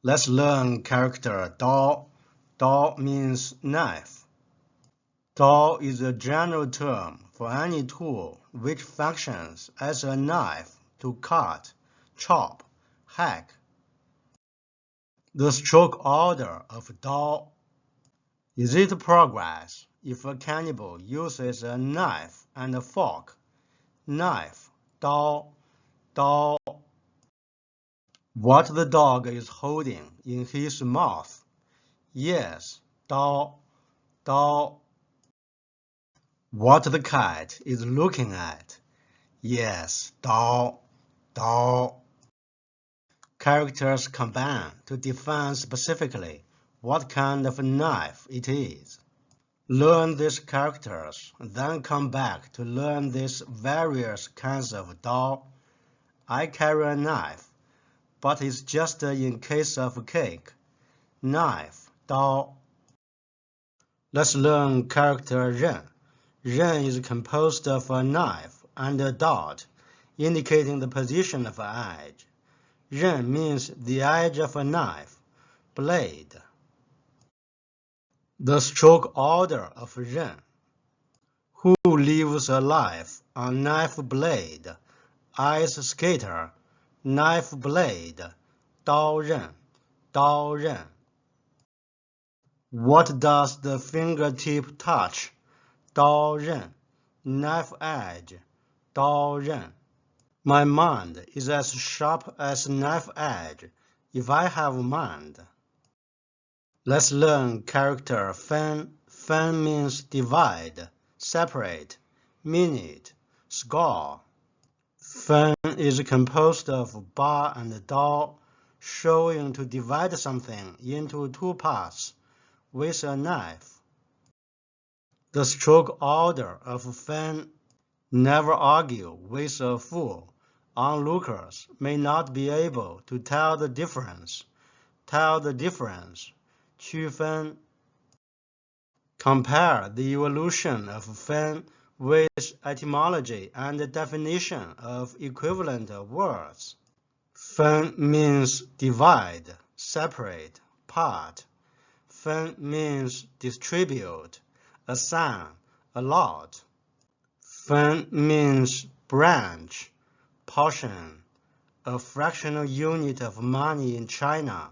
Let's learn character dao. Dao means knife. Dao is a general term for any tool which functions as a knife to cut, chop, hack. The stroke order of dao. Is it progress if a cannibal uses a knife and a fork? Knife, dao, dao. What the dog is holding in his mouth? Yes, dao, dao. What the cat is looking at? Yes, dao, dao. Characters combine to define specifically what kind of knife it is. Learn these characters, then come back to learn these various kinds of dao. I carry a knife, but it's just in case of cake. Knife, dao. Let's learn character ren. Ren is composed of a knife and a dot, indicating the position of an edge. Ren means the edge of a knife, blade. The stroke order of ren. Who lives a life on knife blade? Ice skater, knife blade, dao ren, dao ren. What does the fingertip touch? Dao ren, knife edge, dao ren. My mind is as sharp as knife edge if I have mind. Let's learn character fan. Fan means divide, separate, minute, score. Fan is composed of ba and dao, showing to divide something into two parts with a knife. The stroke order of fan. Never argue with a fool. Onlookers may not be able to tell the difference. Tell the difference. 区分. Compare the evolution of fan with etymology and definition of equivalent words. Fan means divide, separate, part. Fan means distribute, assign, allot. Fan means branch, portion, a fractional unit of money in China.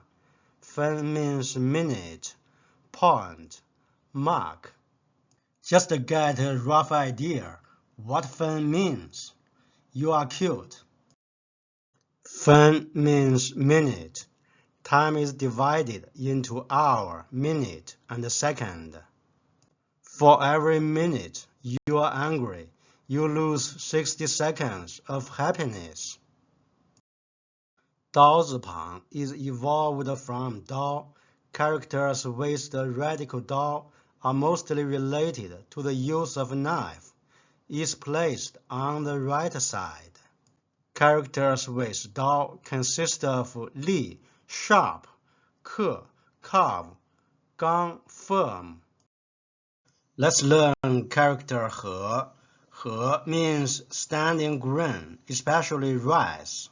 Fan means minute, point, mark. Just to get a rough idea what fan means. You are cute. Fan means minute. Time is divided into hour, minute, and second. For every minute you are angry, you lose 60 seconds of happiness. 刀字旁 is evolved from dao. Characters with the radical dao are mostly related to the use of knife. Is placed on the right side. Characters with dao consist of li, sharp, ke, carve, gang, firm. Let's learn character he. He means standing green, especially rice.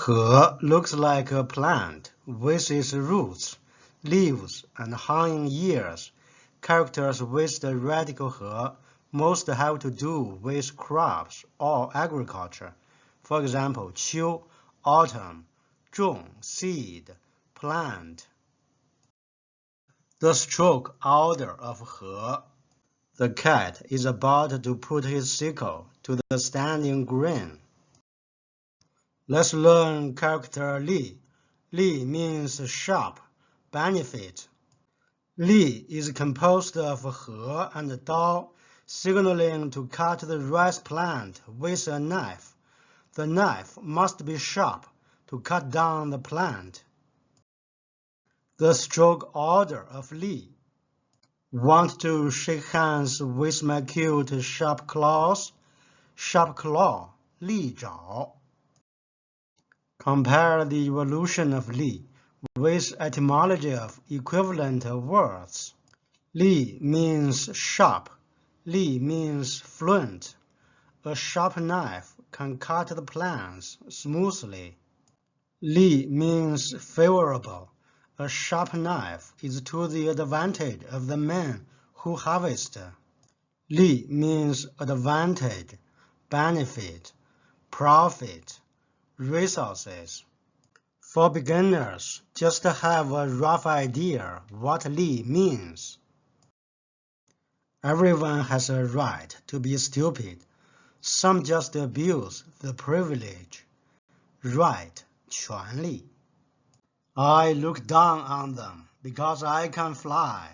He looks like a plant with its roots, leaves, and hanging ears. Characters with the radical he most have to do with crops or agriculture. For example, 秋, autumn, 种, seed, plant. The stroke order of he. The cat is about to put his sickle to the standing grain. Let's learn character li. Li means sharp, benefit. Li is composed of he and dao, signaling to cut the rice plant with a knife. The knife must be sharp to cut down the plant. The stroke order of li. Want to shake hands with my cute sharp claws? Sharp claw, li zhao. Compare the evolution of li with etymology of equivalent words. Li means sharp. Li means fluent. A sharp knife can cut the plants smoothly. Li means favorable. A sharp knife is to the advantage of the man who harvests. Li means advantage, benefit, profit, resources. For beginners, just have a rough idea what Li means. Everyone has a right to be stupid. Some just abuse the privilege. Right, 权利. I look down on them because I can fly.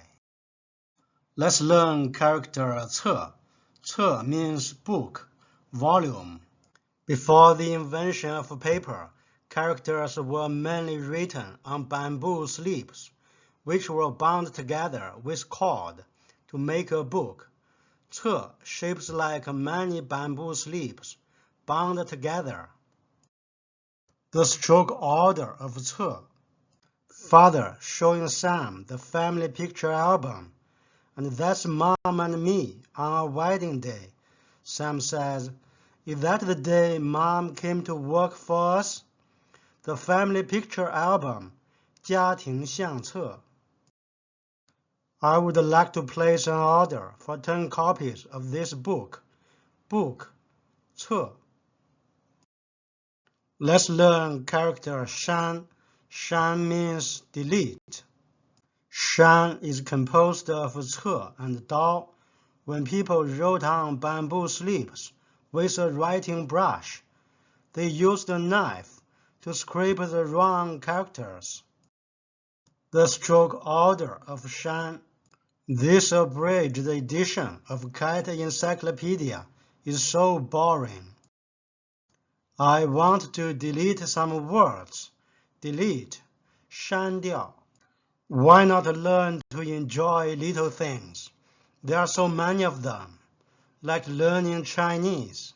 Let's learn character 册. 册means book, volume. Before the invention of paper, characters were mainly written on bamboo slips, which were bound together with cord to make a book. 册 shapes like many bamboo slips, bound together. The stroke order of 册. Father showing Sam the family picture album. And that's Mom and me on our wedding day. Sam says, "Is that the day Mom came to work for us?" The family picture album, 家庭相册. I would like to place an order for 10 copies of this book. Book, 册. Let's learn character 删. 删 means delete. 删 is composed of 册 and 刀. When people wrote on bamboo slips with a writing brush, they used a knife to scrape the wrong characters. The stroke order of 删. This abridged edition of Cat Encyclopedia is so boring. I want to delete some words. Delete, 删掉. Why not learn to enjoy little things? There are so many of them, like learning Chinese.